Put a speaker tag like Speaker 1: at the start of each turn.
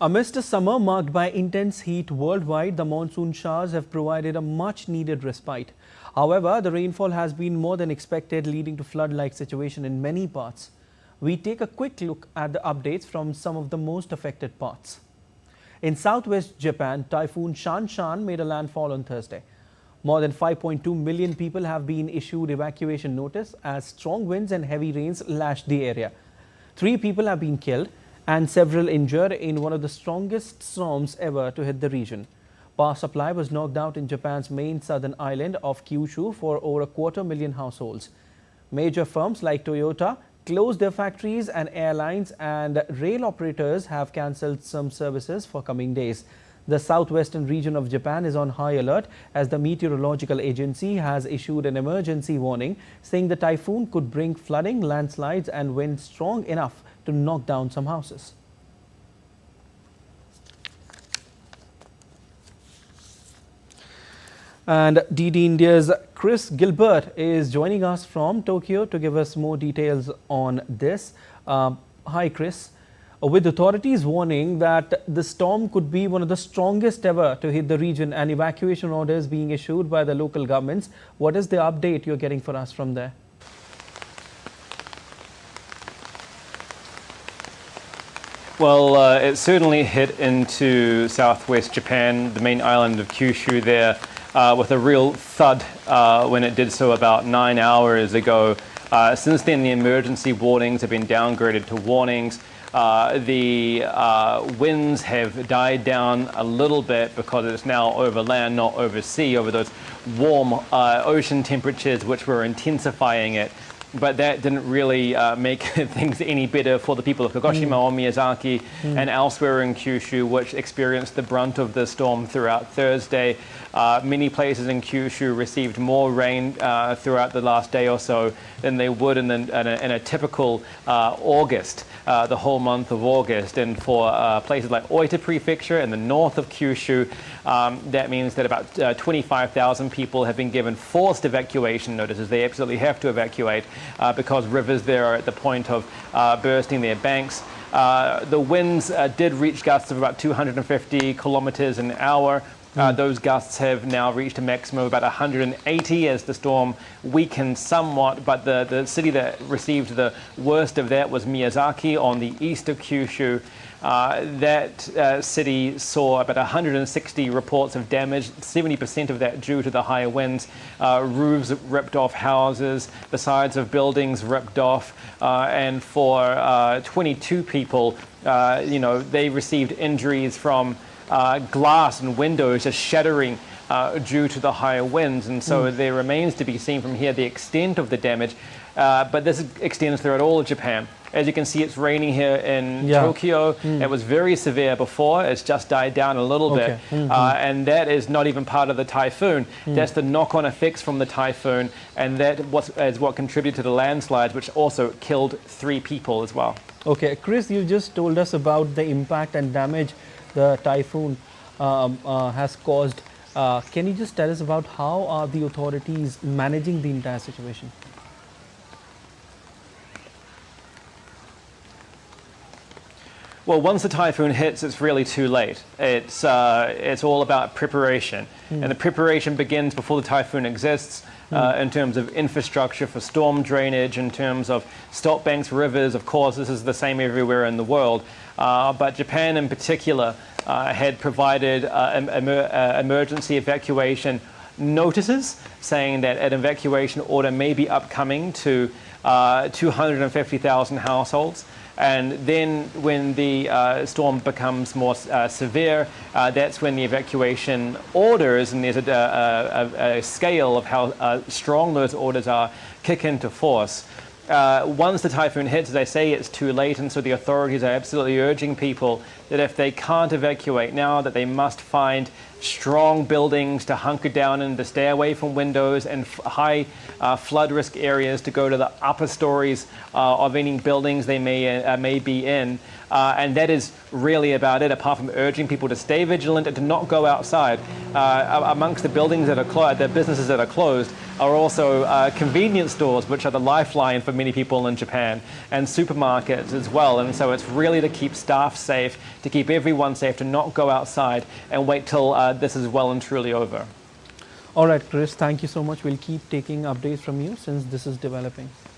Speaker 1: Amidst a summer marked by intense heat worldwide, the monsoon showers have provided a much-needed respite. However, the rainfall has been more than expected, leading to flood-like situation in many parts. We take a quick look at the updates from some of the most affected parts. In southwest Japan, Typhoon Shanshan made a landfall on Thursday. More than 5.2 million people have been issued evacuation notice as strong winds and heavy rains lashed the area. 3 people have been killed and several injured in one of the strongest storms ever to hit the region. Power supply was knocked out in Japan's main southern island of Kyushu for over 250,000 households. Major firms like Toyota closed their factories, and airlines and rail operators have cancelled some services for coming days. The southwestern region of Japan is on high alert as the meteorological agency has issued an emergency warning saying the typhoon could bring flooding, landslides and wind strong enough to knock down some houses. And DD India's Chris Gilbert is joining us from Tokyo to give us more details on this. Hi, Chris. With authorities warning that the storm could be one of the strongest ever to hit the region and evacuation orders being issued by the local governments, what is the update you're getting for us from there?
Speaker 2: Well, it certainly hit into southwest Japan, the main island of Kyushu there, with a real thud when it did so about 9 hours ago. Since then, the emergency warnings have been downgraded to warnings. The winds have died down a little bit because it's now over land, not over sea, over those warm ocean temperatures which were intensifying it. But that didn't really make things any better for the people of Kagoshima or Miyazaki and elsewhere in Kyushu, which experienced the brunt of the storm throughout Thursday. Many places in Kyushu received more rain throughout the last day or so than they would in a typical August, the whole month of August. And for places like Oita Prefecture in the north of Kyushu, that means that about 25,000 people have been given forced evacuation notices. They absolutely have to evacuate because rivers there are at the point of bursting their banks. The winds did reach gusts of about 250 kilometers an hour. Those gusts have now reached a maximum of about 180 as the storm weakened somewhat, but the city that received the worst of that was Miyazaki on the east of Kyushu. That city saw about 160 reports of damage, 70% of that due to the high winds. Roofs ripped off houses, the sides of buildings ripped off, and for 22 people, they received injuries from glass and windows just shattering due to the higher winds. And so there remains to be seen from here the extent of the damage. But this extends throughout all of Japan. As you can see, it's raining here in Tokyo. It was very severe before. It's just died down a little bit. And that is not even part of the typhoon. That's the knock-on effects from the typhoon. And that is what contributed to the landslides, which also killed 3 people as well.
Speaker 1: Okay, Chris, you just told us about the impact and damage the typhoon has caused. Can you just tell us about how are the authorities managing the entire situation?
Speaker 2: Well, once the typhoon hits, it's really too late. It's all about preparation. And the preparation begins before the typhoon exists in terms of infrastructure for storm drainage, in terms of stop banks, rivers. Of course, this is the same everywhere in the world. But Japan in particular had provided emergency evacuation notices saying that an evacuation order may be upcoming to 250,000 households. And then when the storm becomes more severe, that's when the evacuation orders, and there's a scale of how strong those orders are, kick into force. Once the typhoon hits, as I say, it's too late, and so the authorities are absolutely urging people that if they can't evacuate now, that they must find strong buildings to hunker down in, to stay away from windows, and high flood risk areas to go to the upper stories of any buildings they may be in. And that is really about it, apart from urging people to stay vigilant and to not go outside. Amongst the buildings that are closed, the businesses that are closed, are also convenience stores, which are the lifeline for many people in Japan, and supermarkets as well. And so it's really to keep staff safe, to keep everyone safe, to not go outside and wait till this is well and truly over.
Speaker 1: All right, Chris, thank you so much. We'll keep taking updates from you since this is developing.